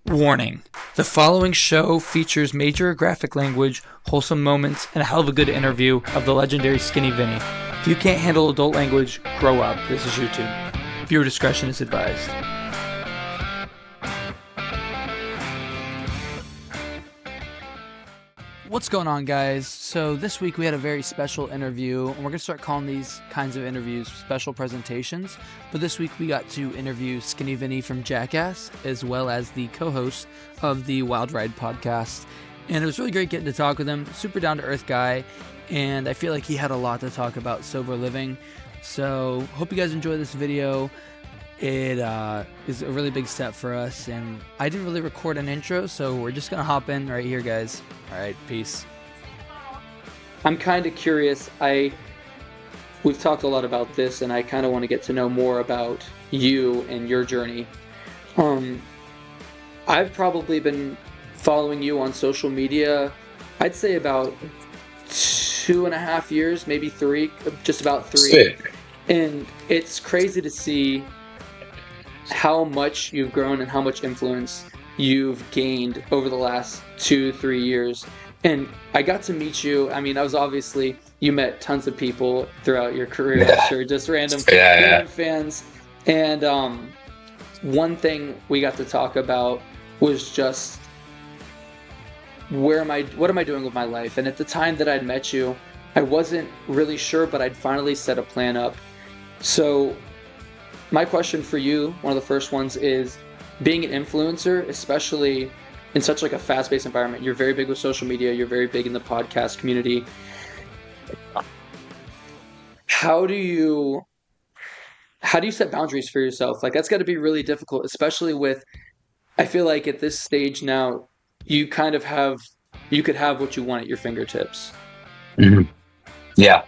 Warning. The following show features major graphic language, wholesome moments, and a hell of a good interview of the legendary Skinny Vinny. If you can't handle adult language, grow up. This is YouTube. Viewer discretion is advised. What's going on, guys? So this week we had a very special interview, and we're going to start calling these kinds of interviews special presentations. But this week we got to interview Skinny Vinny from Jackass, as well as the co-host of the Wild Ride podcast. And it was really great getting to talk with him. Super down-to-earth guy, and I feel like he had a lot to talk about sober living. So hope you guys enjoy this video. It is a really big step for us, and I didn't really record an intro, so we're just gonna hop in right here, guys. All right, peace. I'm kind of curious. We've talked a lot about this, and I kind of want to get to know more about you and your journey. I've probably been following you on social media, I'd say about 2.5 years, maybe 3, just about 3. Sick. And it's crazy to see how much you've grown and how much influence you've gained over the last 2-3 years. And I got to meet you. I mean, you met tons of people throughout your career, I'm sure, just random fans. And one thing we got to talk about was just what am I doing with my life? And at the time that I'd met you, I wasn't really sure, but I'd finally set a plan up. So my question for you, one of the first ones, is being an influencer, especially in such like a fast-paced environment. You're very big with social media. You're very big in the podcast community. How do you set boundaries for yourself? Like, that's got to be really difficult, especially with, I feel like at this stage now, you could have what you want at your fingertips. Mm-hmm. Yeah.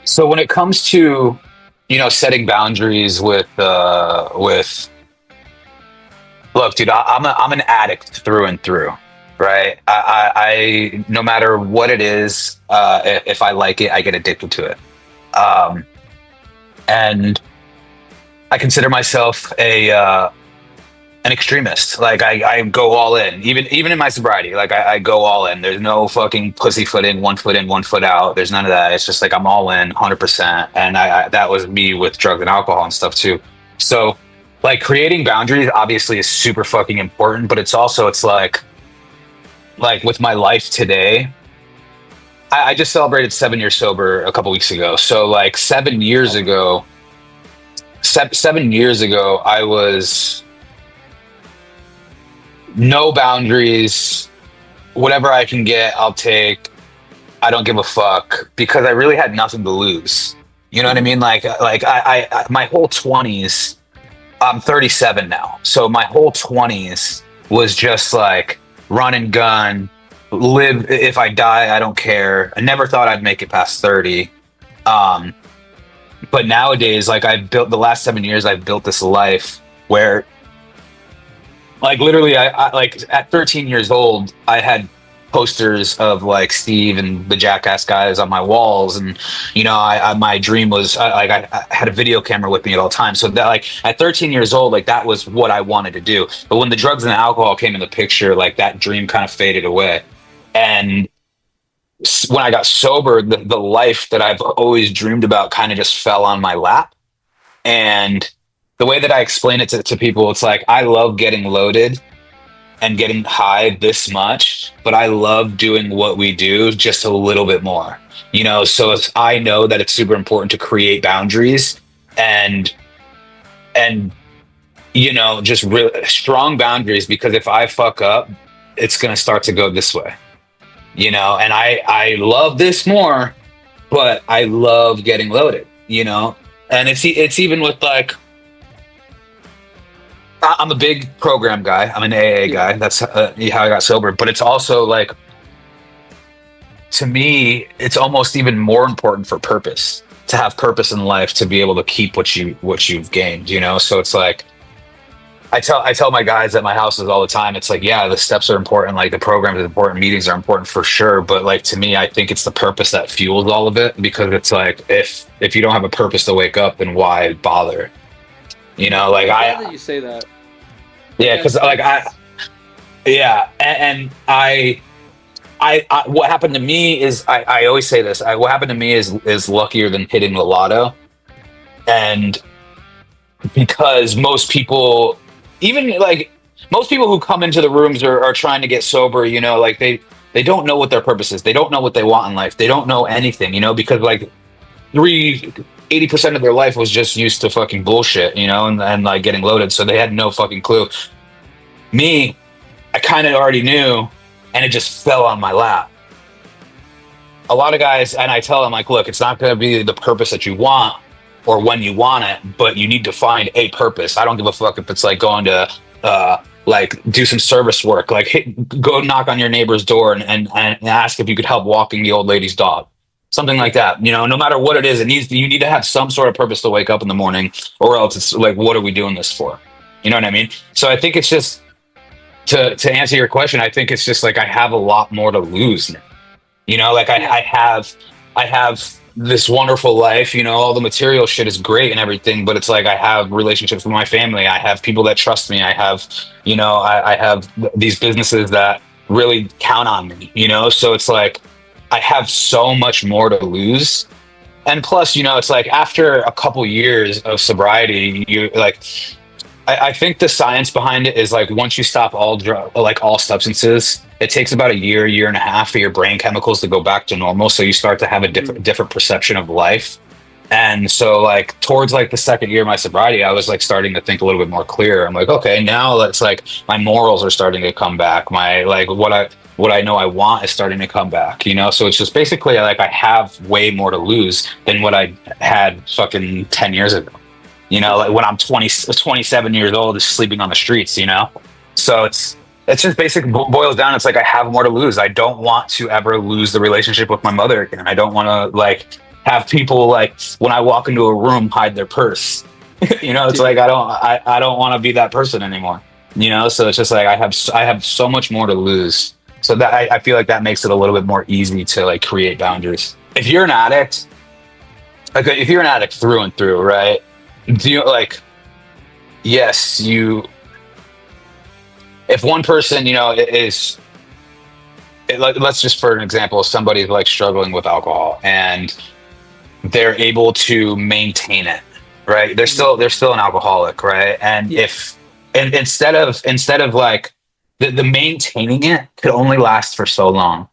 So when it comes to, setting boundaries with look, dude, I'm an addict through and through, right? I no matter what it is, if I like it, I get addicted to it. And I consider myself an extremist. Like I go all in, even in my sobriety. Like I go all in. There's no fucking pussyfoot in, 1 foot in, 1 foot out. There's none of that. It's just like I'm all in 100%. And I that was me with drugs and alcohol and stuff too. So like creating boundaries obviously is super fucking important, but it's like with my life today, I just celebrated 7 years sober a couple weeks ago. So like 7 years ago, I was no boundaries. Whatever I can get, I'll take. I don't give a fuck because I really had nothing to lose. You know what I mean? Like I my whole 20s. I'm 37 now, so my whole 20s was just like run and gun, live. If I die, I don't care. I never thought I'd make it past 30. But nowadays, like the last 7 years, I've built this life where, like, literally, I like at 13 years old, I had posters of like Steve and the Jackass guys on my walls, and my dream was I had a video camera with me at all times. So that, like, at 13 years old, like that was what I wanted to do. But when the drugs and the alcohol came in the picture, like that dream kind of faded away. And when I got sober, the life that I've always dreamed about kind of just fell on my lap. And the way that I explain it to people, it's like I love getting loaded and getting high this much, but I love doing what we do just a little bit more. So I know that it's super important to create boundaries and just really strong boundaries, because if I fuck up, it's gonna start to go this way. And I love this more, but I love getting loaded. And it's even with like, I'm a big program guy. I'm an AA guy. That's how I got sober. But it's also like, to me, it's almost even more important for purpose, to have purpose in life, to be able to keep what you've gained. So it's like, I tell my guys at my houses all the time. It's like, yeah, the steps are important. Like the program is important. Meetings are important for sure. But like, to me, I think it's the purpose that fuels all of it, because it's like, if you don't have a purpose to wake up, then why bother? Like, I love that you say that. I Yeah, because guess like that's yeah, and I what happened to me is I always say this. What happened to me is luckier than hitting the lotto, and because most people, even like most people who come into the rooms are trying to get sober, like they don't know what their purpose is. They don't know what they want in life. They don't know anything, because like three 80% of their life was just used to fucking bullshit, and like getting loaded. So they had no fucking clue. Me, I kind of already knew, and it just fell on my lap. A lot of guys, and I tell them like, look, it's not going to be the purpose that you want or when you want it, but you need to find a purpose. I don't give a fuck if it's like going to like do some service work, like go knock on your neighbor's door and ask if you could help walking the old lady's dog, something like yeah, that. No matter what it is, you need to have some sort of purpose to wake up in the morning, or else it's like, what are we doing this for? You know what I mean? So I think it's just to answer your question. I think it's just like I have a lot more to lose now. Like yeah, I have this wonderful life, all the material shit is great and everything, but it's like I have relationships with my family. I have people that trust me. I have, I have these businesses that really count on me, so it's like I have so much more to lose. And plus, it's like after a couple years of sobriety, you like I think the science behind it is like once you stop like all substances, it takes about a year and a half for your brain chemicals to go back to normal. So you start to have a mhm, different perception of life. And so like towards like the second year of my sobriety, I was like starting to think a little bit more clear. I'm like, okay, now it's like my morals are starting to come back. My like what I know I want is starting to come back, So it's just basically like I have way more to lose than what I had fucking 10 years ago. for Like when sure. I'm 27 years old, is sleeping on the streets, So it's just basically boils down. It's like I have more to lose. I don't want to ever lose the relationship with my mother again. I don't want to like have people like when I walk into a room hide their purse. It's like Dude, I don't want to be that person anymore. So it's just like I have so much more to lose. So that I feel like that makes it a little bit more easy to like create boundaries. If you're an addict, like if you're an addict through and through, right? Do you like yes, if one person, is let's just for an example, somebody's like struggling with alcohol and they're able to maintain it, right? They're mhm, still an alcoholic, right? And yeah, if and instead of like the maintaining it could only last for so long.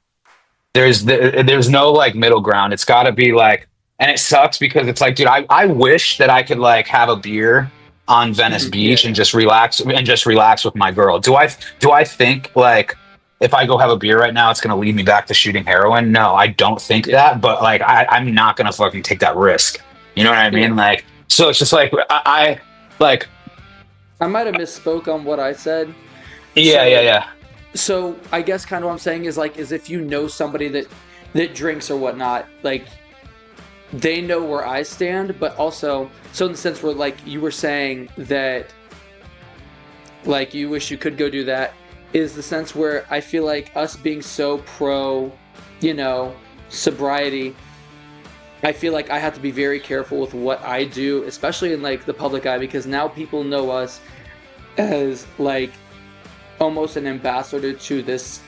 There's no like middle ground. It's got to be like, and it sucks because it's like, dude, I wish that I could like have a beer on Venice mhm, yeah, Beach and yeah, just relax with my girl. Do I think like if I go have a beer right now, it's gonna lead me back to shooting heroin? No, I don't think that. But like, I'm not gonna fucking take that risk. You know what I yeah. mean? Like, so it's just like I like, I might have misspoke on what I said. yeah, yeah, So, yeah, so I guess kind of what I'm saying is like, is if you know somebody that drinks or whatnot, like they know where I stand, but also, so in the sense where like you were saying that like you wish you could go do that, is the sense where I feel like us being so pro, you know, sobriety, I feel like I have to be very careful with what I do, especially in like the public eye, because now people know us as like almost an ambassador to this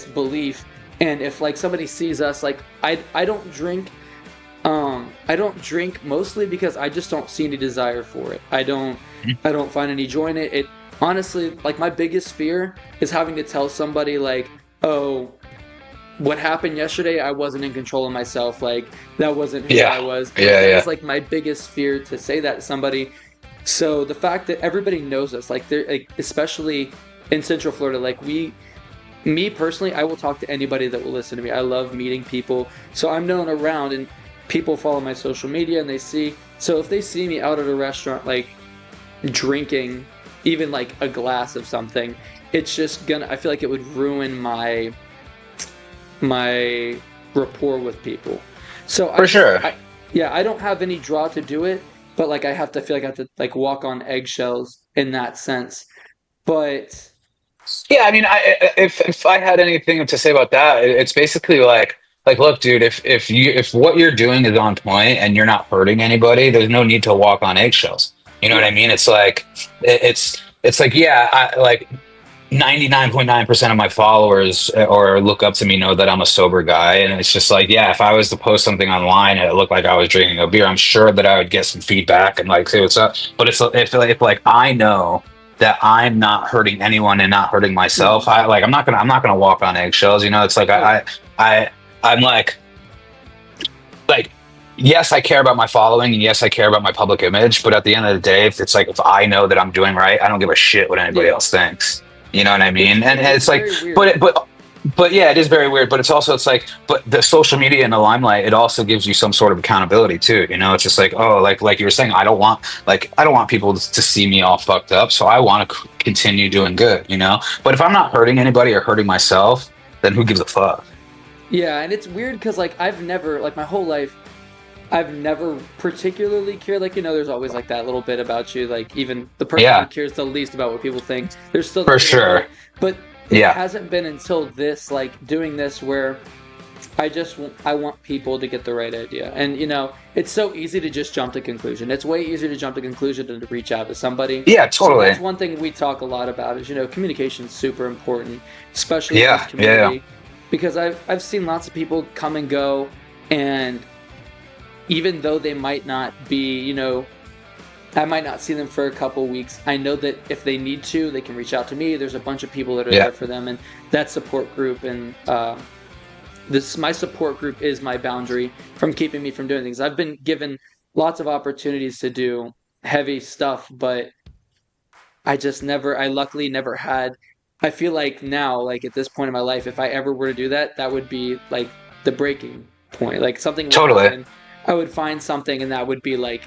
belief. And if like somebody sees us, like I don't drink. I don't drink mostly because I just don't see any desire for it. I don't find any joy in it. It honestly, like my biggest fear is having to tell somebody like, oh, what happened yesterday, I wasn't in control of myself. Like that wasn't who yeah, I was. Like yeah, that is yeah. like my biggest fear to say that to somebody. So the fact that everybody knows us, like they're like, especially in Central Florida, like me personally, I will talk to anybody that will listen to me. I love meeting people. So I'm known around and people follow my social media and they see. So if they see me out at a restaurant, like drinking even like a glass of something, it's just gonna, I feel like it would ruin my rapport with people. So For sure. yeah, I don't have any draw to do it, but like I have to feel like I have to like walk on eggshells in that sense. But Yeah, I mean, if I had anything to say about that, it's basically like look, dude, if what you're doing is on point and you're not hurting anybody, there's no need to walk on eggshells. You know what I yeah, mean? It's like it's it's like, yeah, I like 99.9% of my followers or look up to me know that I'm a sober guy. And it's just like, yeah, if I was to post something online and it looked like I was drinking a beer, I'm sure that I would get some feedback and like say what's up. But if like I know that I'm not hurting anyone and not hurting myself, Mhm. I'm not gonna walk on eggshells. It's like Oh, I I'm like yes, I care about my following and yes, I care about my public image, but at the end of the day, if it's like if I know that I'm doing right, I don't give a shit what anybody yeah. else thinks. You know what I mean? And It's it's like, very weird. but yeah, it is very weird. But it's like, but the social media and the limelight, it also gives you some sort of accountability too. It's just like, oh, like you were saying, I don't want people to see me all fucked up, so I want to continue doing good. But if I'm not hurting anybody or hurting myself, then who gives a fuck? Yeah, and it's weird because like I've never like my whole life I've never particularly cared. Like, there's always like that little bit about you, like even the person who Yeah, cares the least about what people think, there's still for that little sure. bit. But it Yeah, hasn't been until this, like doing this, where I want people to get the right idea. And it's so easy to just jump to conclusion. It's way easier to jump to conclusion than to reach out to somebody. yeah, So that's totally. one thing we talk a lot about is, communication is super important, especially in this Yeah, yeah, yeah. community, because I've seen lots of people come and go, and even though they might not be, I might not see them for a couple weeks. I know that if they need to, they can reach out to me. There's a bunch of people that are Yeah. there for them, and that support group and this my support group is my boundary from keeping me from doing things. I've been given lots of opportunities to do heavy stuff, but I luckily never had. I feel like now, like at this point in my life, if I ever were to do that, that would be like the breaking point. Like something would Totally. happen. I would find something, and that would be like,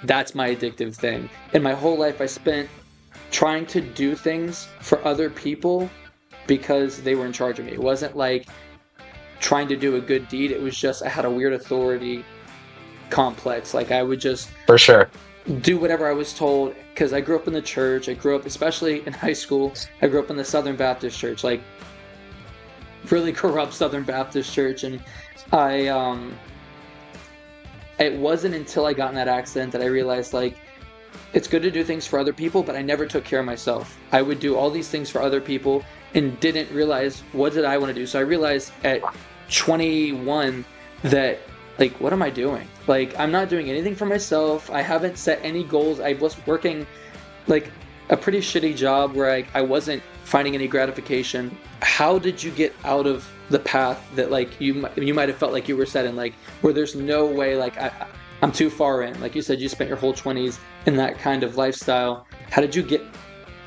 that's my addictive thing. And my whole life, I spent trying to do things for other people because they were in charge of me. It wasn't like trying to do a good deed. It was just I had a weird authority complex. Like I would just For sure. do whatever I was told because I grew up in the church. I grew up, especially in high school, I grew up in the Southern Baptist Church, like really corrupt Southern Baptist church. And I, it wasn't until I got in that accident that I realized like it's good to do things for other people, but I never took care of myself. I would do all these things for other people and didn't realize what did I want to do. So I realized at 21 that like what am I doing? Like I'm not doing anything for myself. I haven't set any goals. I was working like a pretty shitty job where I wasn't finding any gratification. How did you get out of the path that like you might have felt like you were set in, like where there's no way like I'm too far in? Like you said, you spent your whole 20s in that kind of lifestyle. How did you get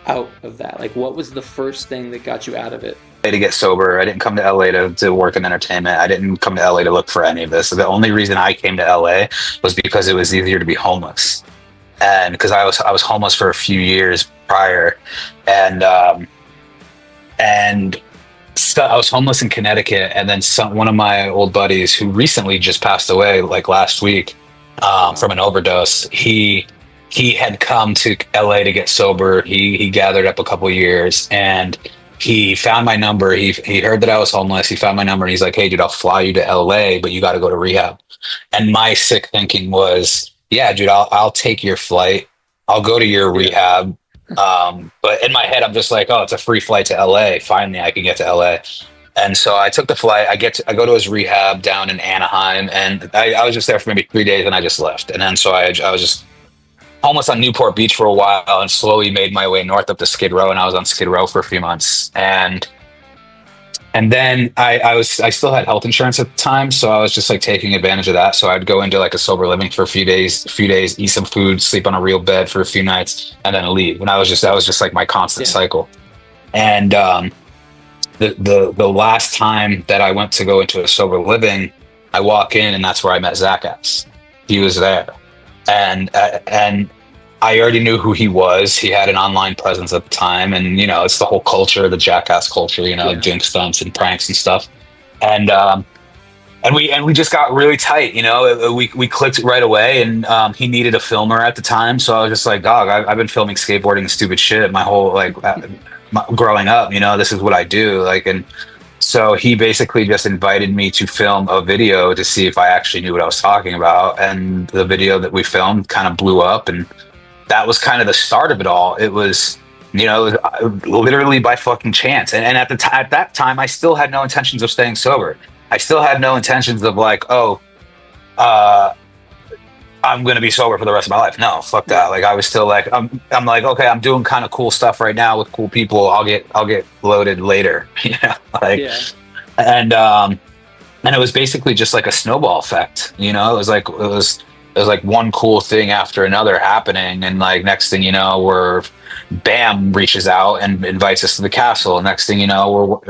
out of that? Like what was the first thing that got you out of it? To get sober. I didn't come to LA to work in entertainment. I didn't come to LA to look for any of this. The only reason I came to LA was because it was easier to be homeless. And because I was homeless for a few years prior. And so I was homeless in Connecticut, and then one of my old buddies who recently just passed away, like last week, Oh wow. from an overdose. He had come to LA to get sober. He gathered up a couple years, and he found my number. He heard that I was homeless. He found my number, and he's like, "Hey, dude, I'll fly you to LA, but you got to go to rehab." And my sick thinking was, "Yeah, dude, I'll take your flight. I'll go to your Yeah. rehab." But in my head, I'm just like, "Oh, it's a free flight to LA. Finally, I can get to LA." And so I took the flight. I go to his rehab down in Anaheim, and I was just there for maybe 3 days, and I just left. And then so I was just homeless on Newport Beach for a while, and slowly made my way north up to Skid Row, and I was on Skid Row for a few months. And then I still had health insurance at the time, so I was just like taking advantage of that. So I'd go into like a sober living for a few days, eat some food, sleep on a real bed for a few nights, and then leave. And that was just like my constant Yeah. cycle. And the last time that I went to go into a sober living, I walk in, and that's where I met Jackass. He was there, and I already knew who he was. He had an online presence at the time, and it's the whole culture, the Jackass culture, Yeah. doing stunts and pranks and stuff. And we just got really tight. We clicked right away, and he needed a filmer at the time, so I was just like, dog, I've been filming skateboarding and stupid shit my whole growing up. This is what I do. Like, and so he basically just invited me to film a video to see if I actually knew what I was talking about, and the video that we filmed kind of blew up, and that was kind of the start of it all. It was, it was literally by fucking chance. And at at that time, I still had no intentions of staying sober. I still had no intentions of like, oh, uh, I'm gonna be sober for the rest of my life. No, fuck that. Like I was still like, I'm like, okay, I'm doing kind of cool stuff right now with cool people. I'll get loaded later, like, Yeah. and and it was basically just like a snowball effect. It was like one cool thing after another happening, and like next thing you know, we're Bam reaches out and invites us to the castle. Next thing you know,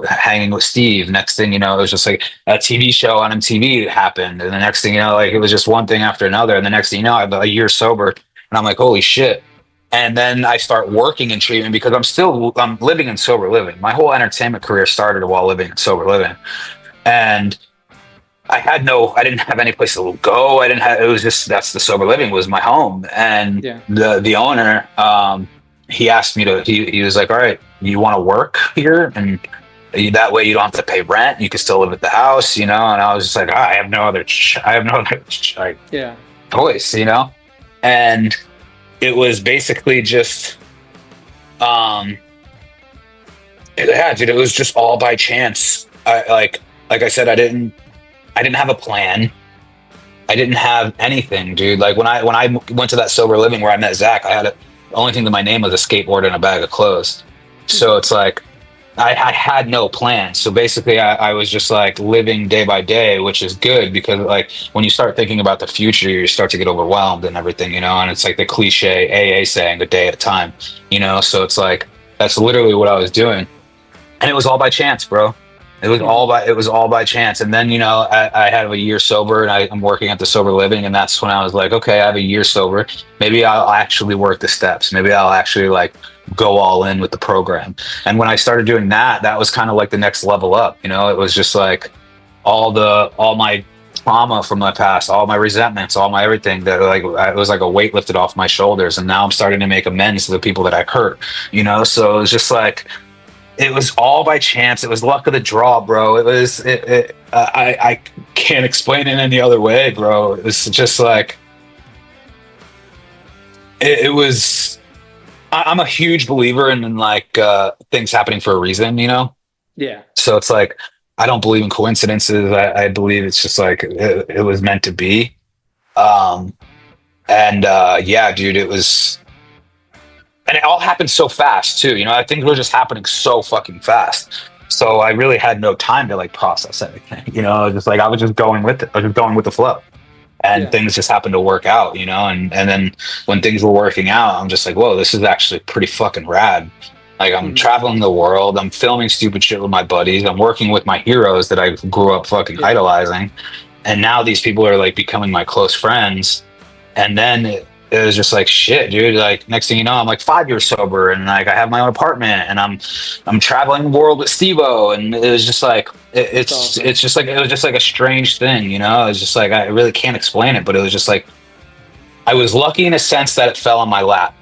hanging with Steve. Next thing you know, it was just like a TV show on MTV happened, and the next thing you know, like it was just one thing after another, and the next thing you know, I'm a year sober, and I'm like, holy shit. And then I start working in treatment because I'm living in sober living. My whole entertainment career started while living in sober living, and I didn't have any place to go. It was just, that's the sober living was my home. And Yeah. the owner, he asked me he was like, all right, you want to work here? And that way you don't have to pay rent. You can still live at the house, And I was just like, I have no other, like, Yeah. choice, And it was basically just, yeah, dude, it was just all by chance. Like I said, I didn't have a plan. I didn't have anything, dude. Like when I went to that sober living where I met Zach, the only thing to my name was a skateboard and a bag of clothes. So it's like I had no plan. So basically, I was just like living day by day, which is good because like when you start thinking about the future, you start to get overwhelmed and everything, And it's like the cliche AA saying, "A day at a time," So it's like that's literally what I was doing, and it was all by chance, bro. It was all by chance. And then, I had a year sober and I'm working at the sober living. And that's when I was like, okay, I have a year sober. Maybe I'll actually work the steps. Maybe I'll actually like go all in with the program. And when I started doing that, that was kind of like the next level up. It was just like all my trauma from my past, all my resentments, all my everything that like, it was like a weight lifted off my shoulders. And now I'm starting to make amends to the people that I hurt, So it was just like, it was all by chance. It was luck of the draw, bro. I can't explain it any other way, bro. It was just like, it was, I'm a huge believer in like, things happening for a reason, Yeah. So it's like, I don't believe in coincidences. I believe it's just like, it was meant to be. Yeah, dude, it was, and it all happened so fast too. Things were just happening so fucking fast. So I really had no time to like process anything. Just like I was just going with it. I was just going with the flow, and things just happened to work out. And then when things were working out, I'm just like, whoa, this is actually pretty fucking rad. Like I'm traveling the world. I'm filming stupid shit with my buddies. I'm working with my heroes that I grew up fucking idolizing, and now these people are like becoming my close friends. And then it was just like shit, dude. Like next thing you know, I'm like 5 years sober, and like I have my own apartment, and I'm traveling the world with Steve-O, and it was just like it's just like it was just like a strange thing, It was just like I really can't explain it, but it was just like I was lucky in a sense that it fell on my lap,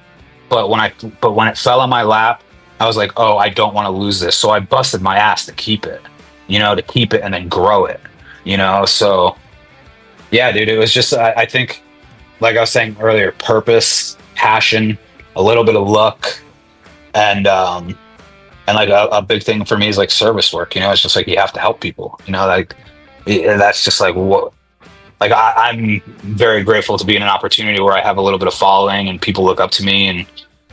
but when it fell on my lap, I was like, oh, I don't want to lose this, so I busted my ass to keep it, and then grow it, So yeah, dude, it was just I think. Like I was saying earlier, purpose, passion, a little bit of luck, and like a big thing for me is like service work. It's just like you have to help people. Like that's just like what. Like I'm very grateful to be in an opportunity where I have a little bit of following and people look up to me, and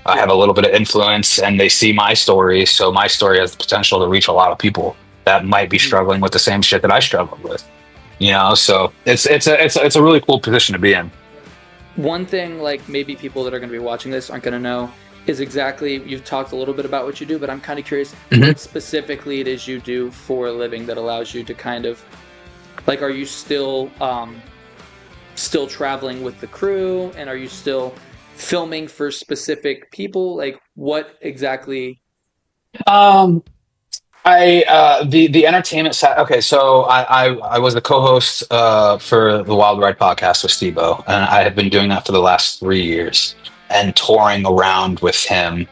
I have a little bit of influence, and they see my story. So my story has the potential to reach a lot of people that might be struggling with the same shit that I struggled with. So it's a really cool position to be in. One thing, like maybe people that are going to be watching this aren't going to know, is exactly, you've talked a little bit about what you do, but I'm kind of curious what specifically it is you do for a living that allows you to kind of, like, are you still traveling with the crew, and are you still filming for specific people? Like, what exactly? The entertainment side. Okay, so I was the co-host for the Wild Ride podcast with Steve-O, and I have been doing that for the last 3 years, and touring around with him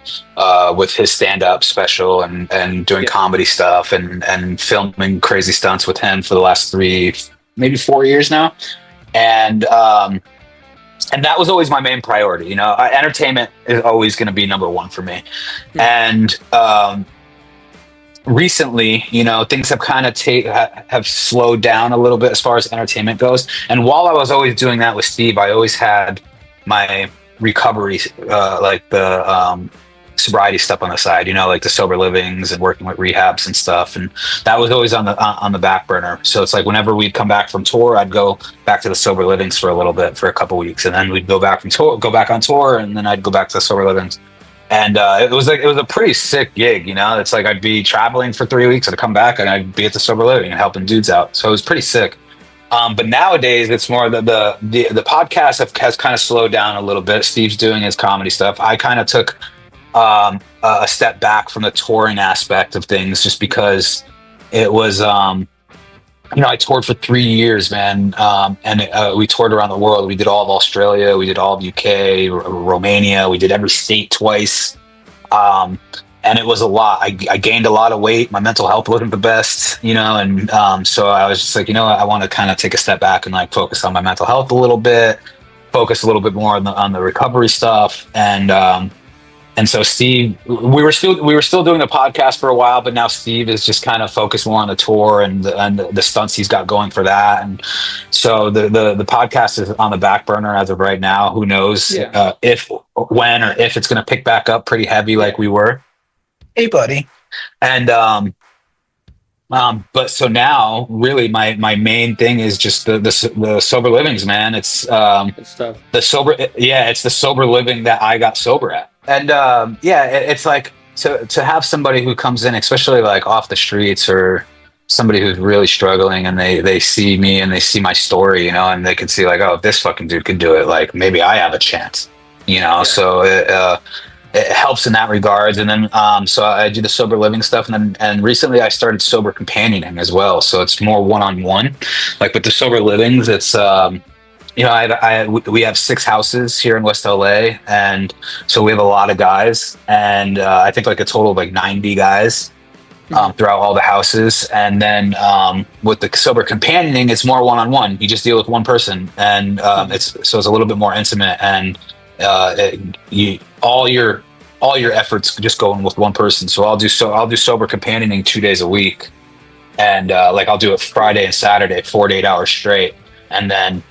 with his stand-up special, and doing comedy stuff, and filming crazy stunts with him for the last 3, maybe 4 years now. And and that was always my main priority. Entertainment is always going to be number one for me. And recently, things have kind of have slowed down a little bit as far as entertainment goes. And while I was always doing that with Steve, I always had my recovery, like the sobriety stuff on the side, like the sober livings and working with rehabs and stuff. And that was always on the back burner. So it's like whenever we'd come back from tour, I'd go back to the sober livings for a little bit, for a couple weeks, and then we'd go back on tour, and then I'd go back to the sober livings. And it was a pretty sick gig. It's like I'd be traveling for 3 weeks, I'd come back, and I'd be at the sober living and helping dudes out. So it was pretty sick. But nowadays it's more the podcast has kind of slowed down a little bit. Steve's doing his comedy stuff. I kind of took a step back from the touring aspect of things, just because it was I toured for 3 years, man. And we toured around the world. We did all of Australia, we did all of UK, Romania, we did every state twice. And it was a lot. I gained a lot of weight. My mental health wasn't the best, and so I was just like, I want to kind of take a step back and like focus on my mental health a little bit, focus a little bit more on the recovery stuff. And so Steve, we were still doing the podcast for a while, but now Steve is just kind of focused more on the tour and the stunts he's got going for that. And so the podcast is on the back burner as of right now. Who knows if it's going to pick back up pretty heavy like we were. Hey, buddy. And but so now really my main thing is just the sober livings, man. It's It's the sober living that I got sober at. And it's like to have somebody who comes in, especially like off the streets, or somebody who's really struggling, and they see me and they see my story, and they can see like, oh, if this fucking dude can do it, like maybe I have a chance, So it helps in that regards. And then so I do the sober living stuff, and recently I started sober companioning as well. So it's more one-on-one. Like with the sober livings, it's we have 6 houses here in West LA, and so we have a lot of guys, and I think like a total of like 90 guys throughout all the houses. And then with the sober companioning, it's more one-on-one. You just deal with one person, and it's a little bit more intimate, and all your efforts just go in with one person. So I'll do sober companioning 2 days a week, and like I'll do it Friday and Saturday, 4 to 8 hours straight, and then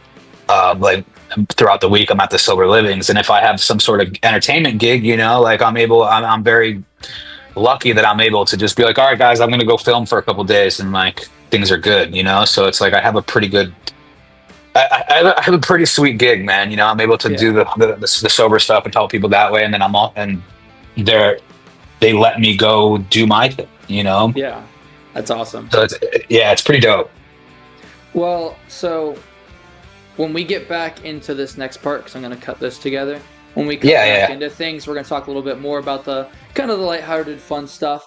like throughout the week I'm at the sober livings. And if I have some sort of entertainment gig, like I'm very lucky that I'm able to just be like, all right guys, I'm gonna go film for a couple days, and like things are good, so it's like I have a pretty good I have a pretty sweet gig, man. I'm able to do the sober stuff and help people that way, and then they let me go do my thing, Yeah, that's awesome. So it's pretty dope. Well, so when we get back into this next part, because I'm going to cut this together, when we come back into things, we're going to talk a little bit more about the kind of the lighthearted, fun stuff.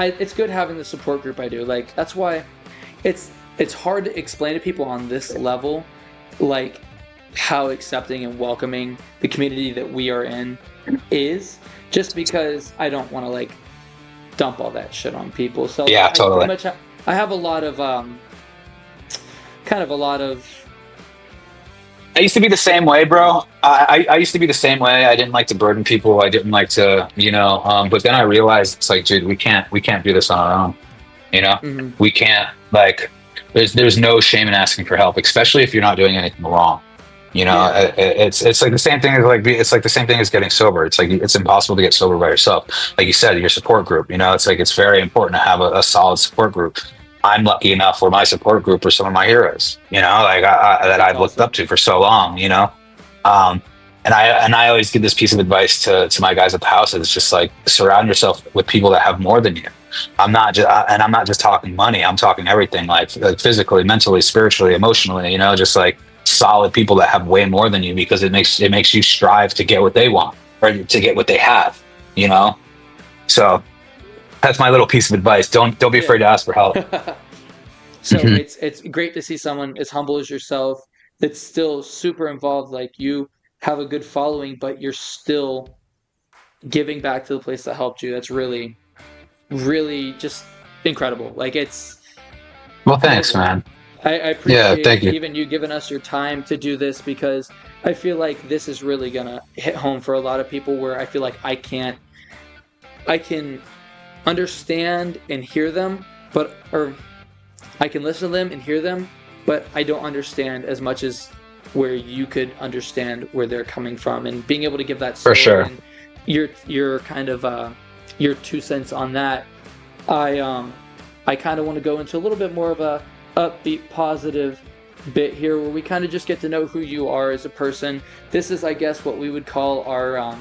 It's good having the support group I do. Like, that's why it's hard to explain to people on this level, like, how accepting and welcoming the community that we are in is, just because I don't want to, like, dump all that shit on people. So yeah, totally. I have a lot of, I used to be the same way, bro. I used to be the same way. I didn't like to burden people. I didn't like to, but then I realized it's like, dude, we can't do this on our own. Mm-hmm. We can't, like, there's no shame in asking for help, especially if you're not doing anything wrong. It's like the same thing as getting sober. It's like, it's impossible to get sober by yourself. Like you said, your support group, it's like, it's very important to have a solid support group. I'm lucky enough where my support group are some of my heroes, like that I've looked up to for so long, And I always give this piece of advice to my guys at the house. It's just like, surround yourself with people that have more than you. I'm not just talking money. I'm talking everything, like physically, mentally, spiritually, emotionally. Just like solid people that have way more than you, because it makes you strive to get what they want, or to get what they have. You know. So that's my little piece of advice. Don't be afraid to ask for help. So it's great to see someone as humble as yourself that's still super involved. Like, you have a good following, but you're still giving back to the place that helped you. That's really, really just incredible. Like, it's Well, thanks, noble. man. I Yeah, thank appreciate you. even you giving us your time to do this, because I feel like this is really gonna hit home for a lot of people, where I feel like I can understand and hear them, or I can listen to them and hear them, but I don't understand as much as where you could understand where they're coming from, and being able to give that For story sure. and your kind of your 2 cents on that. I kind of want to go into a little bit more of a upbeat, positive bit here, where we kind of just get to know who you are as a person. This is, I guess, what we would call our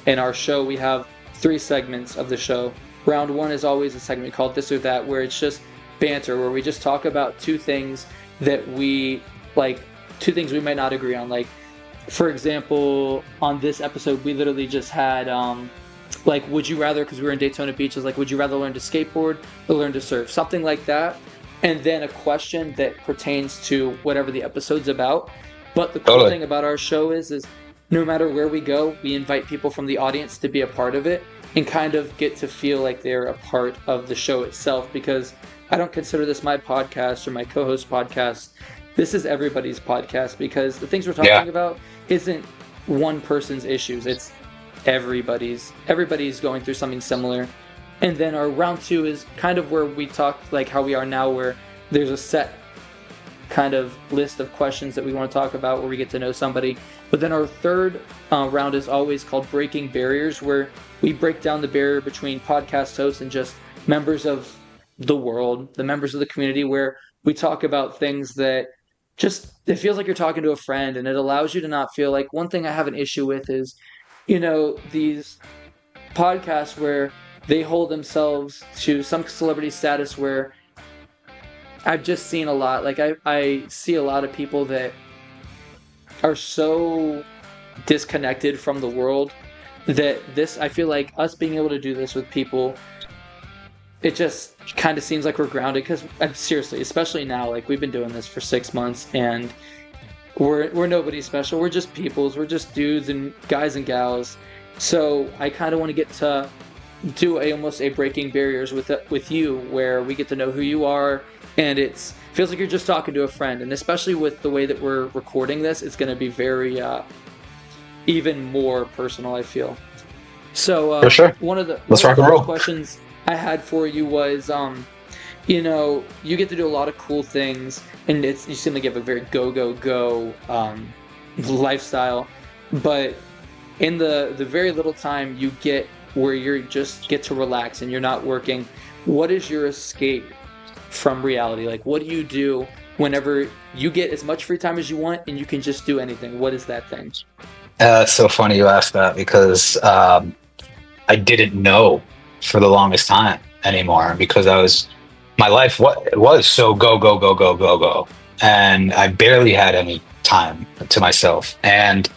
in our show. We have 3 segments of the show. Round 1 is always a segment called This or That, where it's just banter, where we just talk about two things that we like, 2 things we might not agree on. Like, for example, on this episode, we literally just had like, would you rather, because we were in Daytona Beach, is like, would you rather learn to skateboard or learn to surf? Something like that. And then a question that pertains to whatever the episode's about. But the cool Totally. thing about our show is no matter where we go, we invite people from the audience to be a part of it and kind of get to feel like they're a part of the show itself, because I don't consider this my podcast or my co-host podcast. This is everybody's podcast, because the things we're Yeah. talking about isn't one person's issues. It's everybody's going through something similar. And then our round 2 is kind of where we talk like how we are now, where there's a set kind of list of questions that we want to talk about, where we get to know somebody. But then our third round is always called Breaking Barriers, where we break down the barrier between podcast hosts and just members of the world, the members of the community, where we talk about things that just, it feels like you're talking to a friend, and it allows you to not feel like, one thing I have an issue with is, these podcasts where they hold themselves to some celebrity status, where I've just seen a lot. Like, I see a lot of people that are so disconnected from the world, that this, I feel like us being able to do this with people, it just kind of seems like we're grounded. Because seriously, especially now, like, we've been doing this for 6 months, and we're nobody special. We're just peoples. We're just dudes and guys and gals. So I kind of want to get to do almost a breaking barriers with you, where we get to know who you are, and it feels like you're just talking to a friend. And especially with the way that we're recording this, it's going to be very even more personal, I feel. So For sure. one of the Let's rock and first roll. questions I had for you was, you get to do a lot of cool things, and you seem like you have a very go lifestyle, but in the very little time you get where you just get to relax and you're not working, what is your escape from reality? Like, what do you do whenever you get as much free time as you want and you can just do anything? What is that thing? It's so funny you asked that, because I didn't know for the longest time anymore, because my life was so go go go go go go, and I barely had any time to myself. And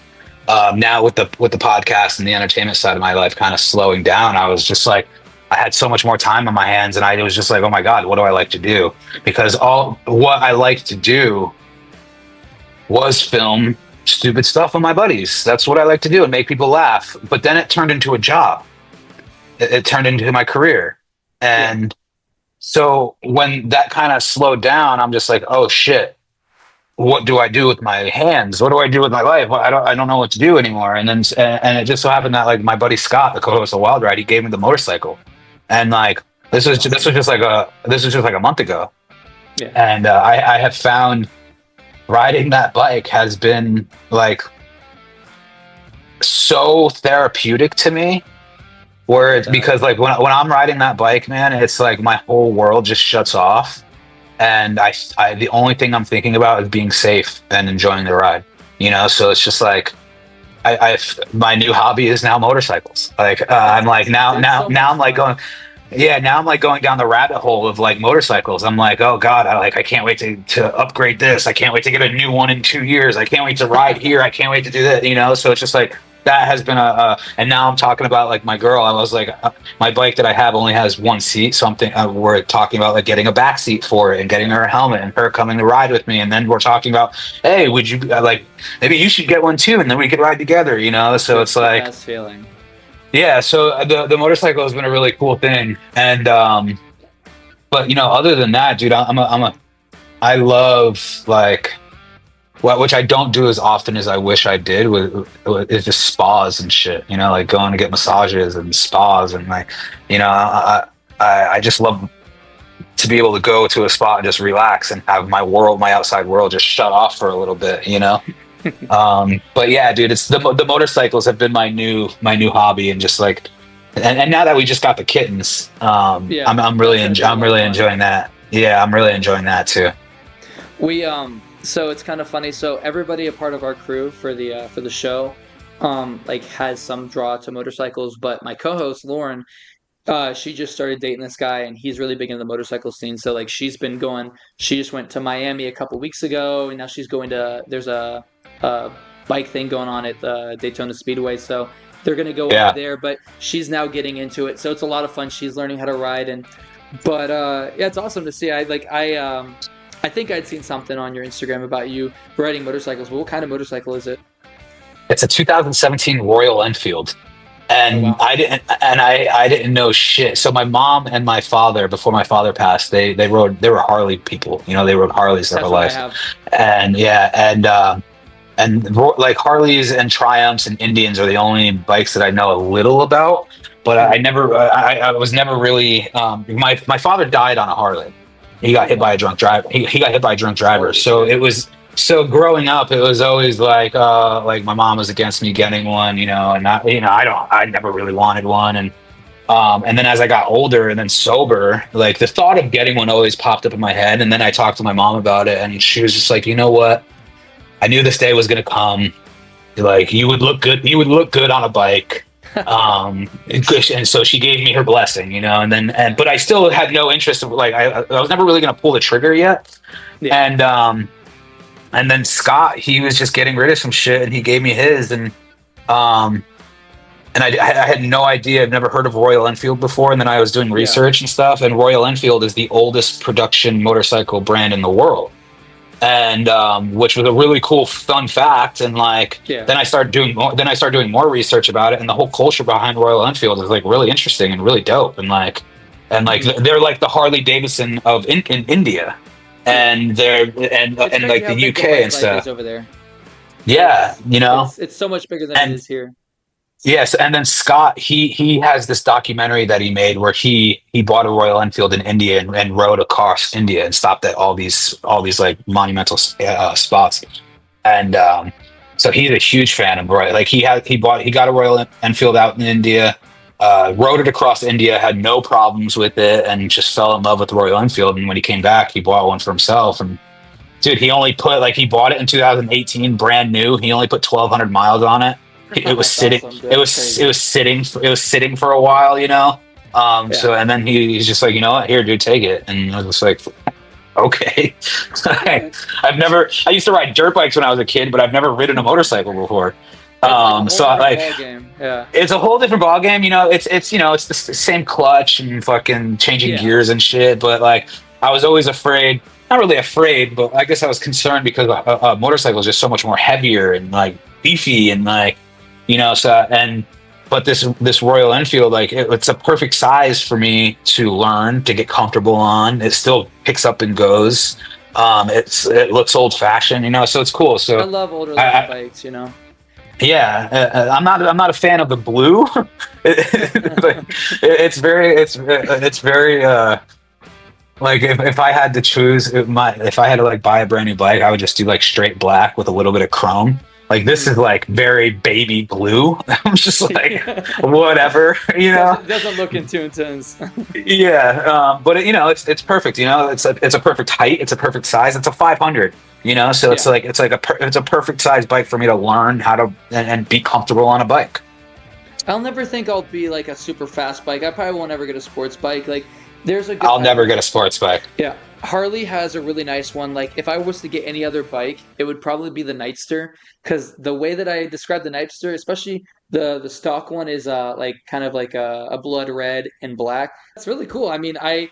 now with the podcast and the entertainment side of my life kind of slowing down, I was just like, I had so much more time on my hands, and I was just like, oh my god, what do I like to do? Because all what I liked to do was film stupid stuff with my buddies. That's what I like to do, and make people laugh. But then it turned into a job. It turned into my career. Yeah. And so when that kind of slowed down, I'm just like, oh shit, what do I do with my hands? What do I do with my life? Well, I don't know what to do anymore. And it just so happened that, like, my buddy Scott, the co-host of Wild Ride, he gave me the motorcycle. And like, Oh, that's awesome. this was just like a month ago. Yeah. And I have found riding that bike has been like so therapeutic to me, where it's because, like, when I'm riding that bike, man, it's like my whole world just shuts off, and the only thing I'm thinking about is being safe and enjoying the ride. So it's just like, my new hobby is now motorcycles. Like That's I'm like awesome, dude. So now much I'm like fun. going. Yeah, now I'm like going down the rabbit hole of like motorcycles. I'm like, oh God, I can't wait to upgrade this. I can't wait to get a new one in 2 years. I can't wait to ride here. I can't wait to do that. So it's just like that has been and now I'm talking about like my girl. I was like, my bike that I have only has one seat, so we're talking about like getting a back seat for it and getting her a helmet and her coming to ride with me. And then we're talking about, hey, would you like maybe you should get one too, and then we could ride together. So It's it's the like. best feeling. Yeah, so the motorcycle has been a really cool thing, and but other than that, dude, I love like which I don't do as often as I wish I did. Is just spas and shit, like going to get massages and spas and like, I just love to be able to go to a spot and just relax and have my outside world just shut off for a little bit. But yeah, dude, it's the motorcycles have been my new hobby, and just like, and now that we just got the kittens, Yeah, I'm that's gonna be a I'm lot of really fun. enjoying that. Yeah, I'm really enjoying that too. We so it's kind of funny. So everybody a part of our crew for the show like has some draw to motorcycles, but my co-host Lauren, she just started dating this guy and he's really big into the motorcycle scene. So like she just went to Miami a couple weeks ago and now she's going to there's a bike thing going on at the Daytona Speedway. So they're gonna go over Yeah, there, but she's now getting into it. So it's a lot of fun. She's learning how to ride and but yeah, it's awesome to see. I think I'd seen something on your Instagram about you riding motorcycles. But what kind of motorcycle is it? it's a 2017 Royal Enfield. Oh And wow. I didn't know shit. So my mom and my father, before my father passed, they were Harley people. They rode Harleys their That's whole what I life. have. And yeah, like Harleys and Triumphs and Indians are the only bikes that I know a little about. But Hmm. I was never really. My father died on a Harley. He got Oh hit by a wow. drunk driver. He got hit by a drunk driver. Holy So shit. it was. So growing up, it was always like my mom was against me getting one, and I never really wanted one, and then as I got older and then sober, like the thought of getting one always popped up in my head. And then I talked to my mom about it, and she was just like, you know what? I knew this day was gonna come. Like you would look good. You would look good on a bike. And so she gave me her blessing, but I still had no interest of like I was never really gonna pull the trigger yet. Yeah. And then Scott, he was just getting rid of some shit, and he gave me his, um, I had no idea. I've never heard of Royal Enfield before, and then I was doing Yeah. research and stuff. And Royal Enfield is the oldest production motorcycle brand in the world, and which was a really cool, fun fact. And like, Yeah. then I started doing more. Then I started doing more research about it, and the whole culture behind Royal Enfield is like really interesting and really dope. And like Hmm. they're like the Harley Davidson of in India, Yeah. and they're It's and crazy like how the big the UK bike and life is stuff. over there. Yeah, It's so much bigger than it and is here. yes, and then Scott, he has this documentary that he made where he bought a Royal Enfield in India and rode across India and stopped at all these like monumental spots. And so he's a huge fan of Royal. Like he got a Royal Enfield out in India, rode it across India, had no problems with it, and just fell in love with the Royal Enfield. And when he came back, he bought one for himself. And dude, he bought it in 2018, brand new. He only put 1,200 miles on it. It was That's sitting. awesome, dude. It That's was it crazy. was sitting. It was sitting for a while. Yeah. So and then he's just like, you know what, here, dude, take it. And I was just like, okay. I've never. I used to ride dirt bikes when I was a kid, but I've never ridden a motorcycle before. It's like a whole So different like, ball game. Yeah. it's a whole different ball game. It's the same clutch and fucking changing Yeah. gears and shit. But like, I was always afraid. Not really afraid, but I guess I was concerned because a motorcycle is just so much more heavier and like beefy and like, so and but this Royal Enfield, like it's a perfect size for me to learn to get comfortable on. It still picks up and goes. It looks old fashioned, so it's cool. I So love older looking I, bikes, you know. yeah, I'm not a fan of the blue. But it's very like if I had to choose if I had to like buy a brand new bike, I would just do like straight black with a little bit of chrome. Like this Mhm. is like very baby blue. I'm just like Yeah. whatever, Doesn't look in too intense. yeah, but it's perfect. It's a perfect height. It's a perfect size. It's a 500. You know, so Yeah. it's a perfect size bike for me to learn how to and be comfortable on a bike. I'll never think I'll be like a super fast bike. I probably won't ever get a sports bike. Like, there's a good. I'll never get a sports bike. Yeah, Harley has a really nice one. Like, if I was to get any other bike, it would probably be the Nightster, because the way that I describe the Nightster, especially the stock one, is like kind of like a blood red and black. That's really cool. I mean, I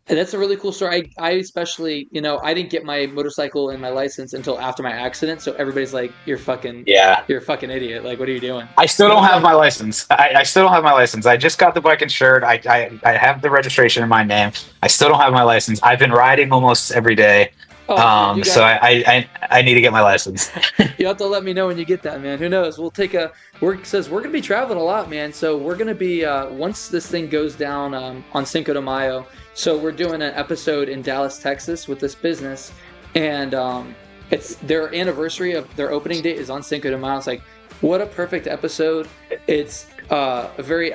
that's a really cool story. I especially, I didn't get my motorcycle and my license until after my accident, so everybody's like, Yeah. you're a fucking idiot. Like, what are you doing? I still But I don't was have like, my license. I still don't have my license. I just got the bike insured. I have the registration in my name. I still don't have my license. I've been riding almost every day. oh, dude, So I need to get my license. you have to let me know when you get that, man. Who knows? We're gonna be traveling a lot, man. So we're gonna be once this thing goes down on Cinco de Mayo. So we're doing an episode in Dallas, Texas, with this business, and it's their anniversary of their opening date is on Cinco de Mayo. It's like, what a perfect episode! It's a very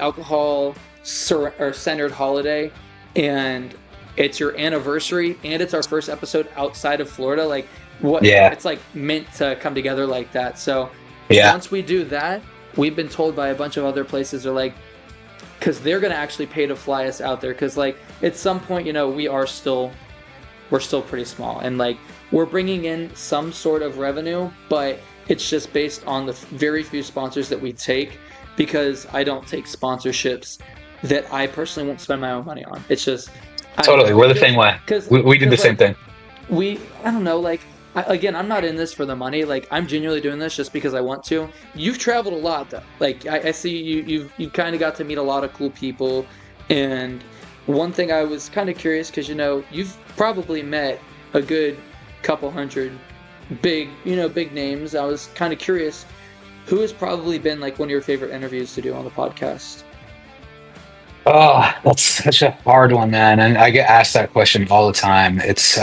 centered holiday, and it's your anniversary, and it's our first episode outside of Florida. Like, what? Yeah. It's like meant to come together like that. So Yeah. once we do that, we've been told by a bunch of other places, they're like, because they're gonna actually pay to fly us out there. Because like at some point, we're still pretty small, and like we're bringing in some sort of revenue, but it's just based on the very few sponsors that we take. Because I don't take sponsorships that I personally won't spend my own money on. It's just Totally. We're the same way. We did the same thing. I don't know, like, again, I'm not in this for the money. Like, I'm genuinely doing this just because I want to. You've traveled a lot, though. Like, I see you've kind of got to meet a lot of cool people. And one thing I was kind of curious, because, you've probably met a good couple hundred big names. I was kind of curious, who has probably been, like, one of your favorite interviews to do on the podcast? Oh, that's such a hard one, man. And I get asked that question all the time. It's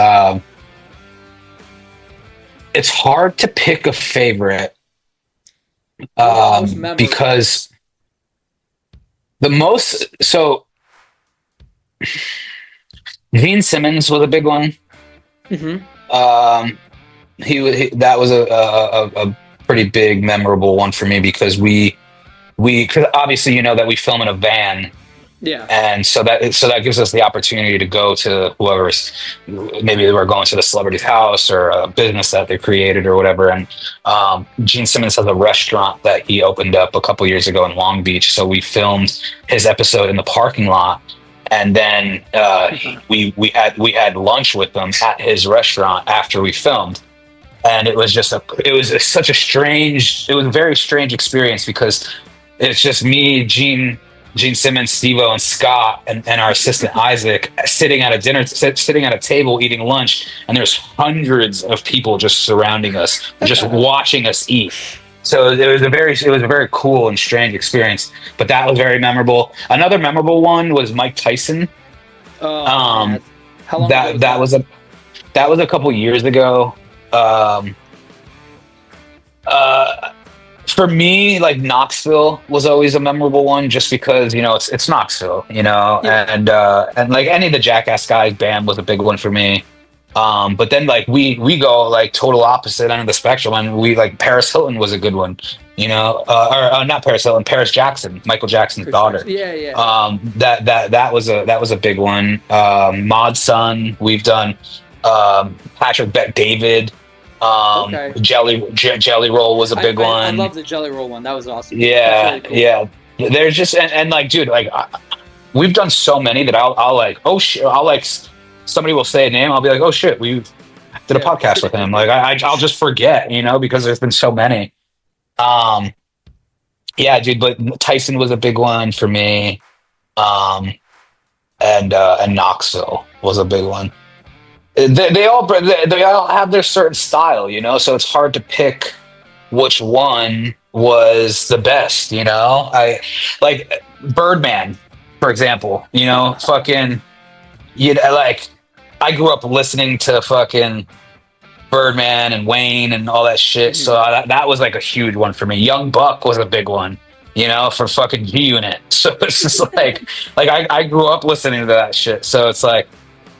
hard to pick a favorite, Most memorable. because the most so Gene Simmons was a big one. Mm-hmm. That was a pretty big, memorable one for me, because cause obviously that we film in a van. Yeah. And so that gives us the opportunity to go to whoever's, maybe we're going to the celebrity's house or a business that they created or whatever. And Gene Simmons has a restaurant that he opened up a couple years ago in Long Beach. So we filmed his episode in the parking lot, and then we had lunch with them at his restaurant after we filmed. And it was such a very strange experience, because it's just me, Gene Simmons, Steve-O, and Scott, and our assistant Isaac sitting at a table eating lunch, and there's hundreds of people just surrounding us, just watching us eat. So it was a very cool and strange experience. But that was very memorable. Another memorable one was Mike Tyson. Oh, man. How long ago that was a couple years ago. For me, like, Knoxville was always a memorable one, just because it's Knoxville, Yeah. and like any of the Jackass guys, Bam was a big one for me. But then, like, we go like total opposite end of the spectrum, and we, like, Paris Hilton was a good one, or not Paris Hilton, Paris Jackson, Michael Jackson's daughter. Yeah. That was a big one. Mod Sun, we've done. Patrick Bet David. Okay. Jelly Roll was a big one. I love the Jelly Roll one. That was awesome. Yeah, That's really cool. yeah. There's just and like, dude, like, we've done so many that I'll like, oh shit, I'll like, somebody will say a name, I'll be like, oh shit, we did a podcast with him. Like, I'll just forget, because there's been so many. Yeah, dude, but Tyson was a big one for me. And Knoxville was a big one. They all have their certain style, so it's hard to pick which one was the best. I like Birdman, for example. Fucking, like, I grew up listening to fucking Birdman and Wayne and all that shit. So that was like a huge one for me. Young Buck was a big one, for fucking G Unit. So it's just like I grew up listening to that shit. So it's like,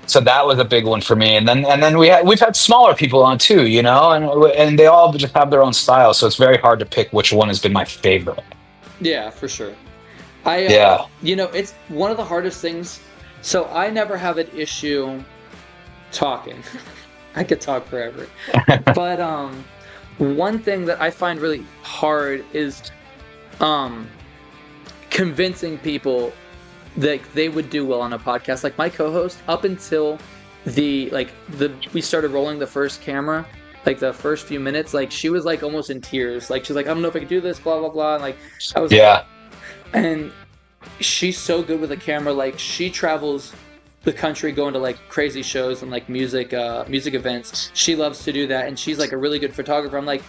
So that was a big one for me. And then we've had smaller people on too, you know, and they all just have their own style. So it's very hard to pick which one has been my favorite. Yeah, for sure. Yeah. It's one of the hardest things. So I never have an issue talking. I could talk forever. But one thing that I find really hard is convincing people that they would do well on a podcast. Like my co-host, up until we started rolling the first camera, like the first few minutes, like she was like almost in tears. Like she's like, I don't know if I can do this, blah blah blah. And like I was Yeah. and she's so good with a camera. Like she travels the country going to like crazy shows and like music events. She loves to do that, and she's like a really good photographer. I'm like,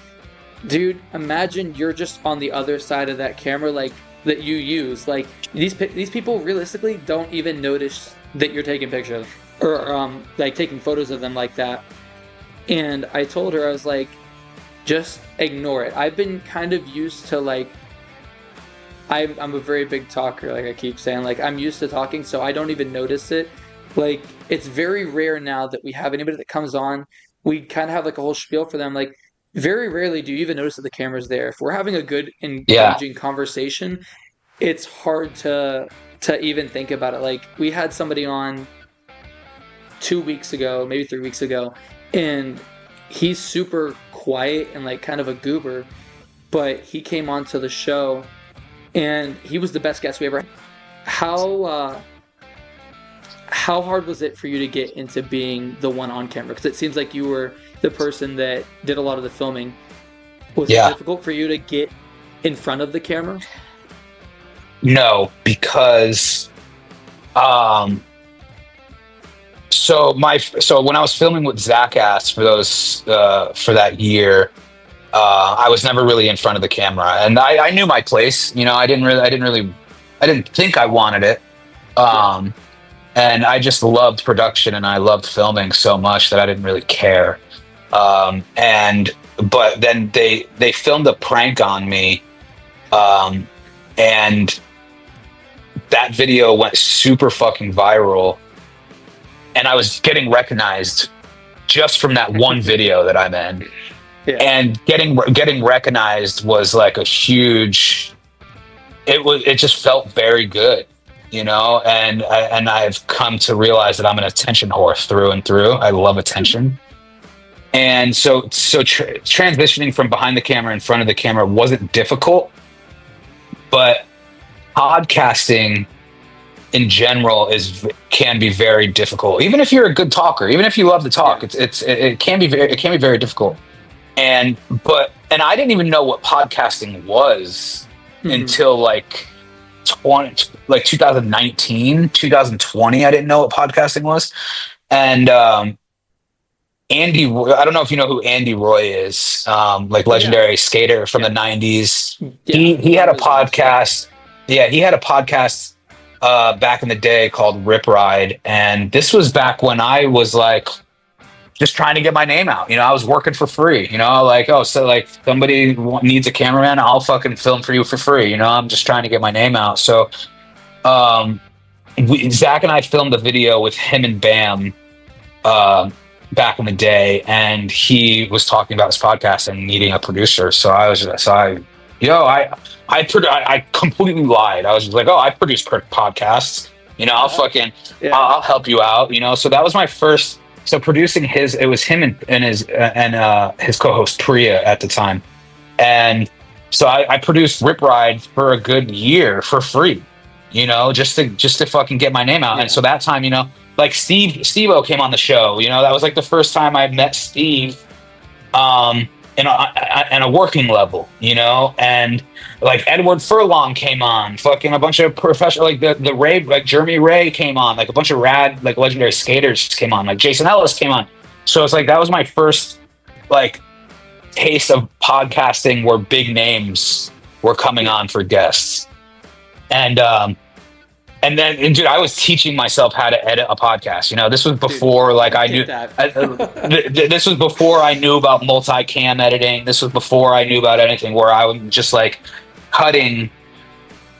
dude, imagine you're just on the other side of that camera, like that you use. Like these people realistically don't even notice that you're taking pictures or like taking photos of them like that. And I told her, I was like, just ignore it. I've been kind of used to like, I'm a very big talker, like I keep saying, like I'm used to talking, so I don't even notice it. Like it's very rare now that we have anybody that comes on, we kind of have like a whole spiel for them. Like very rarely do you even notice that the camera's there. If we're having a good Yeah. engaging conversation, it's hard to even think about it. Like we had somebody on 2 weeks ago, maybe 3 weeks ago, and he's super quiet and like kind of a goober, but he came onto the show and he was the best guest we ever had. How hard was it for you to get into being the one on camera? Because it seems like you were the person that did a lot of the filming. Was it difficult for you to get in front of the camera? No, because so when I was filming with Jackass for that year, I was never really in front of the camera, and I knew my place. You know, I didn't think I wanted it. And I just loved production and I loved filming so much that I didn't really care. But then they filmed a prank on me, and that video went super fucking viral, and I was getting recognized just from that one video that I'm in. Yeah. And getting recognized was like a huge. It just felt very good, you know. And I've come to realize that I'm an attention whore through and through. I love attention, and so transitioning from behind the camera in front of the camera wasn't difficult, but podcasting in general can be very difficult. Even if you're a good talker, even if you love to talk, it can be very difficult. And I didn't even know what podcasting was until like 2019, 2020. I didn't know what podcasting was. And Andy, I don't know if you know who Andy Roy is, like legendary skater from the 90s. Yeah, he had a podcast. Yeah, he had a podcast back in the day called Rip Ride, and this was back when I was like just trying to get my name out. You know, I was working for free. You know, like, oh, so like somebody needs a cameraman, I'll fucking film for you for free. You know, I'm just trying to get my name out. So Zach and I filmed a video with him and Bam back in the day, and he was talking about his podcast and needing a producer. So I completely lied. I was just like, oh, I produce podcasts. You know, I'll help you out. You know, so that was my first. So producing it was him and his co-host Priya at the time, and so I produced Rip Ride for a good year for free. You know, just to fucking get my name out. Yeah. And so that time, you know, like Steve-O came on the show. You know, that was like the first time I met Steve. In a working level, you know, and like Edward Furlong came on, fucking a bunch of professional, like the Ray, like Jeremy Ray came on, like a bunch of rad, like legendary skaters came on, like Jason Ellis came on. So it's like that was my first like taste of podcasting where big names were coming on for guests, and then, dude, I was teaching myself how to edit a podcast. You know, this was before, like, I knew. This was before I knew about multi-cam editing. This was before I knew about anything. Where I was just like cutting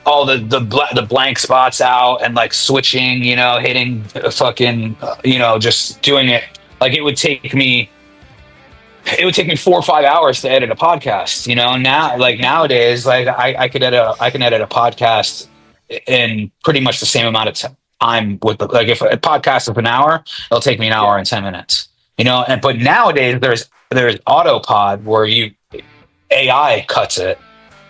all the blank spots out and like switching, hitting fucking, just doing it. Like it would take me 4 or 5 hours to edit a podcast. Now, like nowadays, like I can edit a podcast in pretty much the same amount of time. Like if a podcast is an hour, it'll take me an hour and 10 minutes. But nowadays there's Autopod where AI cuts it.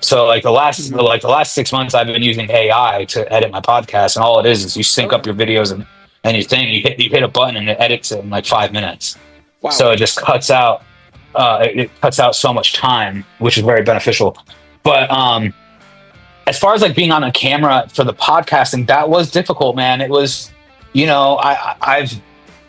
So like the last 6 months, I've been using AI to edit my podcast, and all it is you sync up your videos and your thing. You hit a button and it edits it in like 5 minutes. Wow. So it just cuts out. It cuts out so much time, which is very beneficial. But as far as like being on a camera for the podcasting, that was difficult, man. It was, I've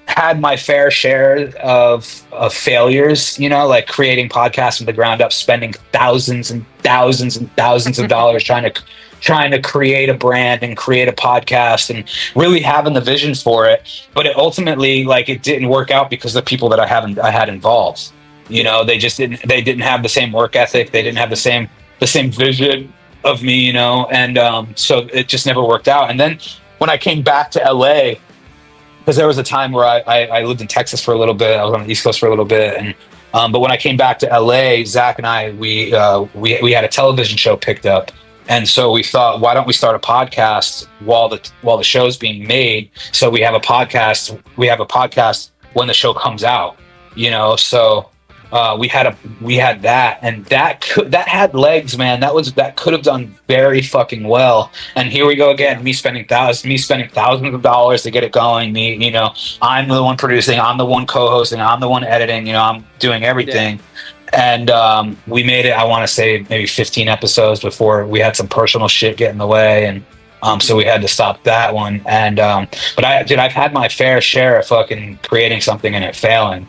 had my fair share of failures, like creating podcasts from the ground up, spending thousands and thousands and thousands of dollars trying to create a brand and create a podcast and really having the vision for it. But it ultimately, like, it didn't work out because the people that I had involved, they didn't have the same work ethic. They didn't have the same vision of me, and so it just never worked out. And then when I came back to LA, because there was a time where I lived in Texas for a little bit. I was on the East Coast for a little bit, and but when I came back to LA, Zach and I we had a television show picked up, and so we thought, why don't we start a podcast while the show's being made? So we have a podcast. We have a podcast when the show comes out, So we had that, and that had legs, man. That could have done very fucking well. And here we go again, me spending thousands of dollars to get it going. I'm the one producing, I'm the one co-hosting, I'm the one editing. I'm doing everything. Yeah. And we made it, I want to say maybe 15 episodes before we had some personal shit get in the way, and so we had to stop that one. And but I've had my fair share of fucking creating something and it failing.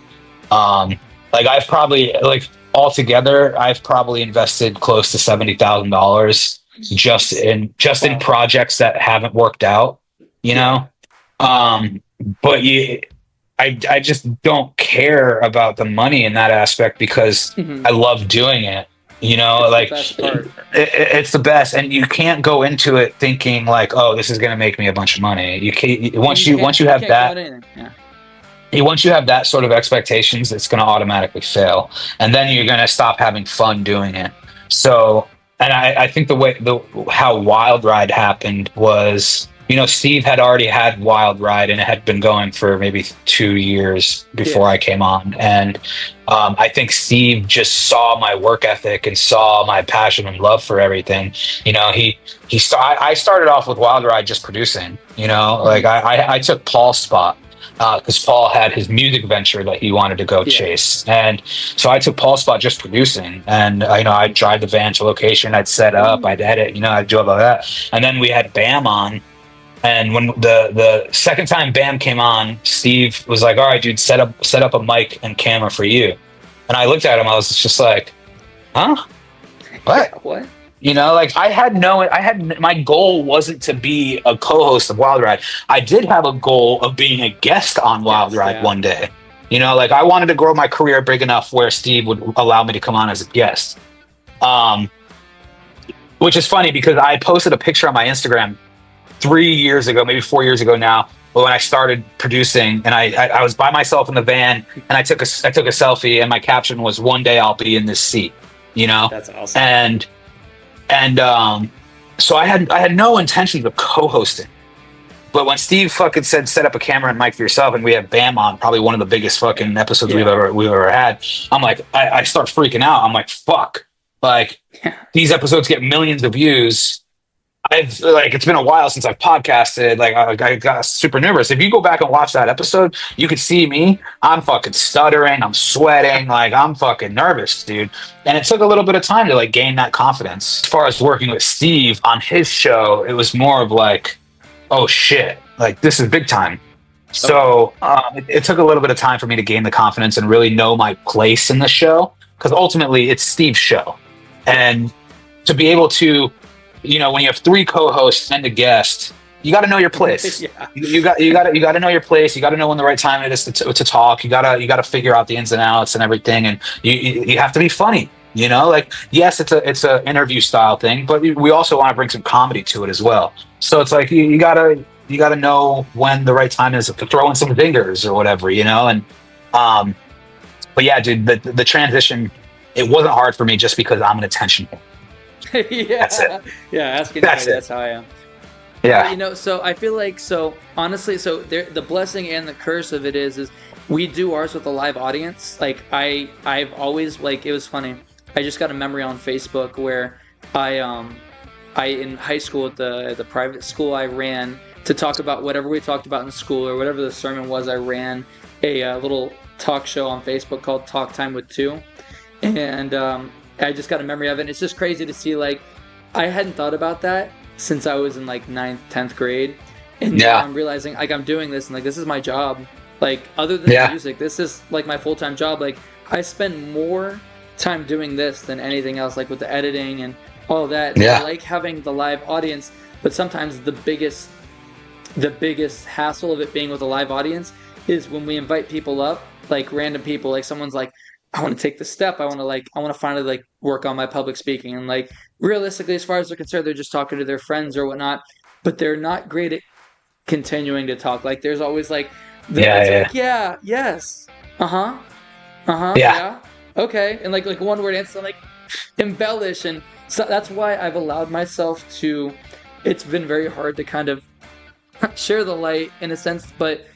Like I've probably, like, altogether, I've probably invested close to $70,000 just in projects that haven't worked out, But I just don't care about the money in that aspect because I love doing it. It's the best, and you can't go into it thinking like, oh, this is going to make me a bunch of money. You can't once you have that. Once you have that sort of expectations, it's going to automatically fail, and then you're going to stop having fun doing it. So, and I think how Wild Ride happened was, Steve had already had Wild Ride, and it had been going for maybe 2 years before I came on, and I think Steve just saw my work ethic and saw my passion and love for everything. I started off with Wild Ride just producing. Like I took Paul's spot. Because Paul had his music venture that he wanted to go chase, and so I took Paul's spot just producing. And I'd drive the van to location, I'd set up, I'd edit, I'd do all of that. And then we had Bam on, and when the second time Bam came on, Steve was like, "All right, dude, set up a mic and camera for you." And I looked at him, I was just like, "Huh? What? Yeah, what?" Like my goal wasn't to be a co-host of Wild Ride. I did have a goal of being a guest on Wild Ride one day. Like I wanted to grow my career big enough where Steve would allow me to come on as a guest. Which is funny because I posted a picture on my Instagram 3 years ago, maybe 4 years ago now, when I started producing, and I was by myself in the van, and I took a selfie, and my caption was, "One day I'll be in this seat." That's awesome. And so I had no intentions of co-hosting, but when Steve fucking said set up a camera and mic for yourself, and we had Bam on, probably one of the biggest fucking episodes we've ever had, I'm like, I start freaking out. I'm like, fuck, like these episodes get millions of views. It's been a while since I've podcasted. Like I got super nervous. If you go back and watch that episode, you could see me. I'm fucking stuttering. I'm sweating. Like I'm fucking nervous, dude. And it took a little bit of time to like gain that confidence. As far as working with Steve on his show, it was more of like, oh shit, like this is big time. So it took a little bit of time for me to gain the confidence and really know my place in the show, because ultimately it's Steve's show, and to be able to, when you have 3 co-hosts and a guest, you got to know your place. You got to know your place. You got to know when the right time it is to talk. You got to figure out the ins and outs and everything, and you have to be funny. You know, like yes, it's a interview style thing, but we also want to bring some comedy to it as well. So it's like you gotta know when the right time is to throw in some dingers or whatever, you know. And um, but yeah, dude, the transition, it wasn't hard for me just because I'm an attention whore. That's it. Yeah, yeah. Ask That's anybody. it. That's how I am. Yeah. So I feel like so honestly, so there the blessing and the curse of it is we do ours with a live audience. Like I've always like it was funny. I just got a memory on Facebook where I um I in high school at the private school I ran to talk about whatever we talked about in school or whatever the sermon was. I ran a little talk show on Facebook called Talk Time with Two, and I just got a memory of it. And it's just crazy to see like I hadn't thought about that since I was in like ninth, 10th grade, and now Yeah. I'm realizing like I'm doing this and like this is my job. Like other than Yeah. music, this is like my full time job. Like I spend more time doing this than anything else, like with the editing and all of that. So I Yeah. like having the live audience, but sometimes the biggest hassle of it being with a live audience is when we invite people up, like random people, like someone's like, I want to take the step, I want to finally like work on my public speaking, and like realistically, as far as they're concerned, they're just talking to their friends or whatnot, but they're not great at continuing to talk. Like there's always like Yeah. it's Yeah. like yeah, yes, uh-huh, uh-huh, Yeah. yeah, okay, and like one word answer, like embellish. And so that's why I've allowed myself to, it's been very hard to kind of share the light in a sense, but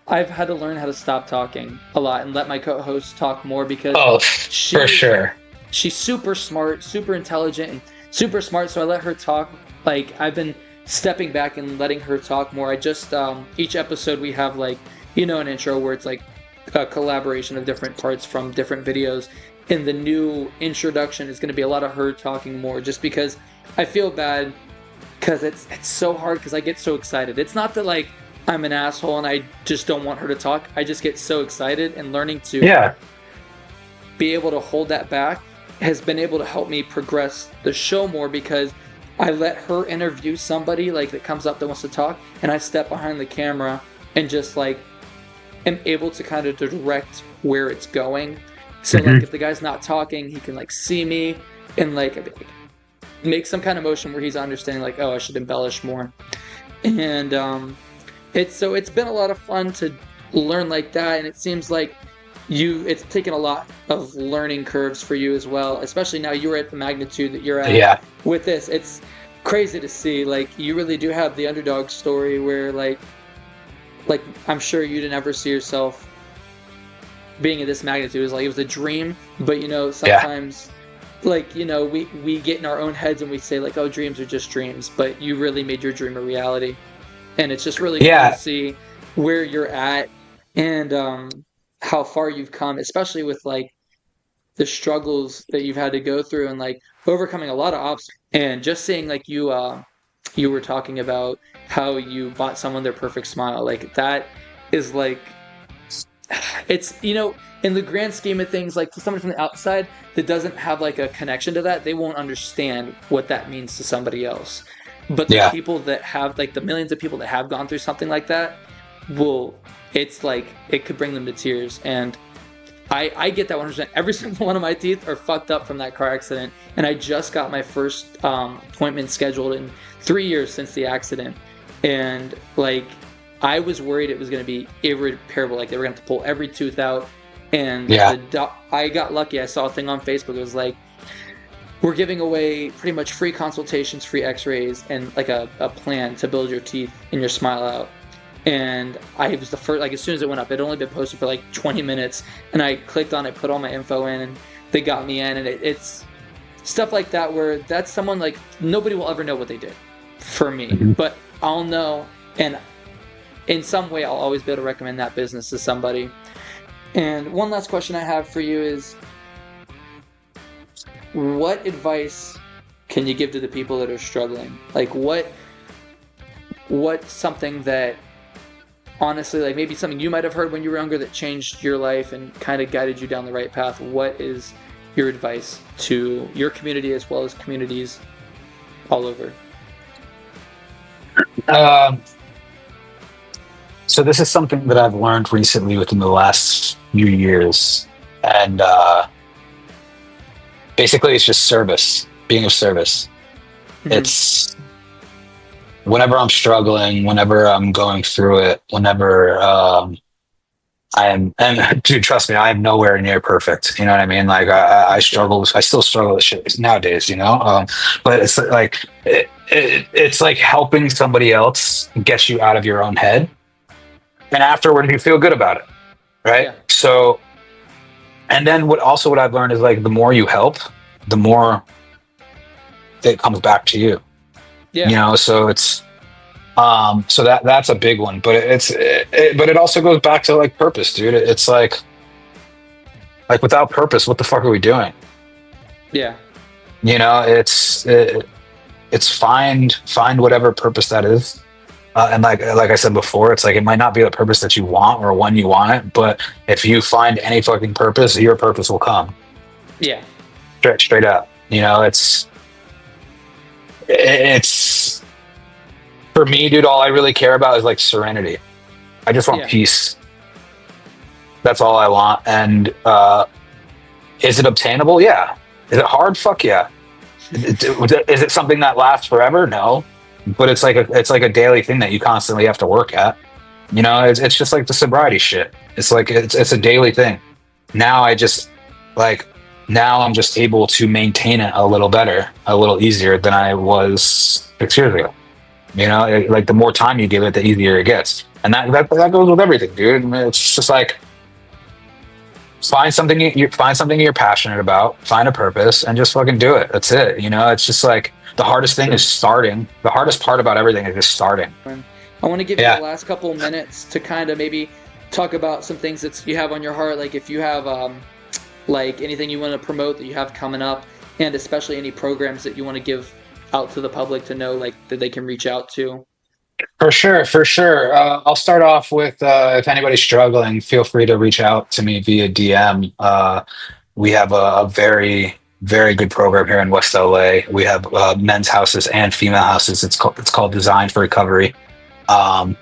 I've had to learn how to stop talking a lot and let my co-host talk more because Oh, for she is sure. she's super smart, super intelligent, and super smart. So I let her talk. Like I've been stepping back and letting her talk more. I just each episode we have like an intro where it's like a collaboration of different parts from different videos. And the new introduction is going to be a lot of her talking more, just because I feel bad because it's so hard because I get so excited. It's not that like I'm an asshole and I just don't want her to talk. I just get so excited, and learning to Yeah. be able to hold that back has been able to help me progress the show more because I let her interview somebody like that comes up that wants to talk, and I step behind the camera and just like am able to kind of direct where it's going. So like Hmm. if the guy's not talking, he can like see me and like make some kind of motion where he's understanding like, oh, I should embellish more. And it's been a lot of fun to learn like that, and it seems like it's taken a lot of learning curves for you as well, especially now you're at the magnitude that you're at Yeah. with this. It's crazy to see, like you really do have the underdog story where like I'm sure you didn't ever see yourself being at this magnitude. It was a dream, but Yeah. sometimes like we get in our own heads and we say like, oh, dreams are just dreams, but you really made your dream a reality. And it's just really cool to Yeah. see where you're at, and how far you've come, especially with like the struggles that you've had to go through and like overcoming a lot of obstacles. And just seeing like you were talking about how you bought someone their perfect smile, like that is like it's in the grand scheme of things, like for someone from the outside that doesn't have like a connection to that, they won't understand what that means to somebody else. But the Yeah. people that have, like the millions of people that have gone through something like that, will it's like it could bring them to tears. And I get that 100%. Every single one of my teeth are fucked up from that car accident, and I just got my first appointment scheduled in 3 years since the accident. And like I was worried it was going to be irreparable, like they were going to have to pull every tooth out. And Yeah. I got lucky. I saw a thing on Facebook. It was like, we're giving away pretty much free consultations, free X-rays, and like a plan to build your teeth and your smile out. And I was the first, like as soon as it went up, it only been posted for like 20 minutes, and I clicked on it, put all my info in, and they got me in. And it's stuff like that where that's someone like nobody will ever know what they did for me, Mhm. but I'll know, and in some way I'll always be able to recommend that business to somebody. And one last question I have for you is, what advice can you give to the people that are struggling? Like what's something that honestly, like maybe something you might have heard when you were younger that changed your life and kind of guided you down the right path? What is your advice to your community as well as communities all over? Um, so this is something that I've learned recently within the last few years, and basically it's just service, being of service. Mhm. It's whenever I'm struggling, whenever I'm going through it, whenever I am, and dude, trust me, I am nowhere near perfect. You know what I mean? Like I Yeah. struggle, I still struggle with shit nowadays, you know? But it's like, it's like helping somebody else get you out of your own head. And afterward, you feel good about it. Right. Yeah. So, and then what I've learned is like, the more you help, the more it comes back to you, Yeah. you know? So so that's a big one, but but it also goes back to like purpose, dude. It's like without purpose, what the fuck are we doing? Yeah. You know, it's find whatever purpose that is. And like I said before, it's like it might not be the purpose that you want or when you want it, but if you find any fucking purpose, your purpose will come. Yeah. Straight up. You know, it's for me, dude. All I really care about is like serenity. I just want Yeah. peace. That's all I want. And is it obtainable? Yeah. Is it hard? Fuck yeah. Is it something that lasts forever? No. But it's like a daily thing that you constantly have to work at. You know, it's just like the sobriety shit. It's like it's a daily thing. Now I just like now I'm just able to maintain it a little better, a little easier than I was 6 years ago. You know, like the more time you give it, the easier it gets, and that goes with everything, dude. I mean, it's just like find something you're passionate about, find a purpose, and just fucking do it. That's it. You know, it's just like the hardest thing is starting. The hardest part about everything is just starting. I want to give you the Yeah, last couple minutes to kind of maybe talk about some things that you have on your heart, like if you have like anything you want to promote that you have coming up, and especially any programs that you want to give out to the public to know, like that they can reach out to. for sure, for sure. I'll start off with if anybody's struggling, feel free to reach out to me via DM. We have a very good program here in West LA. We have men's houses and female houses. It's called Designed for Recovery. Um,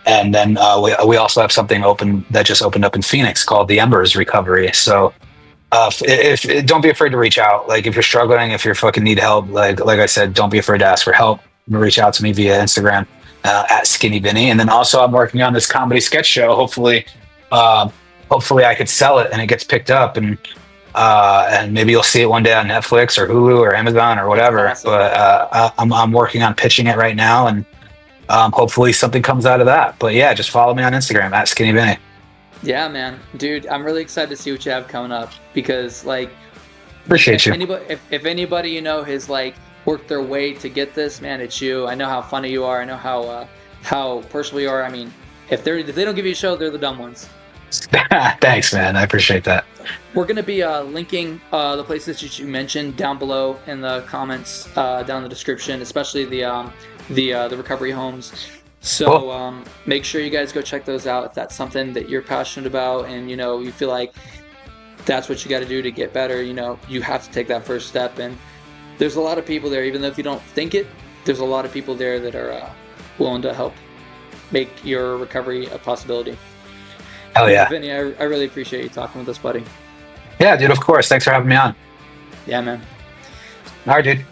and then we also have something open that just opened up in Phoenix called the Embers Recovery. So if don't be afraid to reach out. Like if you're struggling, if you fucking need help, like I said, don't be afraid to ask for help. Reach out to me via Instagram at Skinny Vinny. And then also I'm working on this comedy sketch show. Uh, hopefully I could sell it and it gets picked up and maybe you'll see it one day on Netflix or Hulu or Amazon or That's whatever. awesome. But I'm working on pitching it right now, and hopefully something comes out of that. But yeah, just follow me on Instagram at Skinny Vinny. Yeah, man, dude, I'm really excited to see what you have coming up because, like, Appreciate if you. anybody, if anybody you know has like worked their way to get this, man, it's you. I know how funny you are. I know how personal you are. I mean, if they don't give you a show, they're the dumb ones. Thanks, man. I appreciate that. We're gonna be linking the places that you mentioned down below in the comments, down in the description, especially the recovery homes. Cool. So make sure you guys go check those out if that's something that you're passionate about, and you know you feel like that's what you got to do to get better. You know you have to take that first step, and there's a lot of people there, even though if you don't think it, there's a lot of people there that are willing to help make your recovery a possibility. Hell yeah. Vinny, I really appreciate you talking with us, buddy. Yeah, dude. Of course. Thanks for having me on. Yeah, man. All right, dude.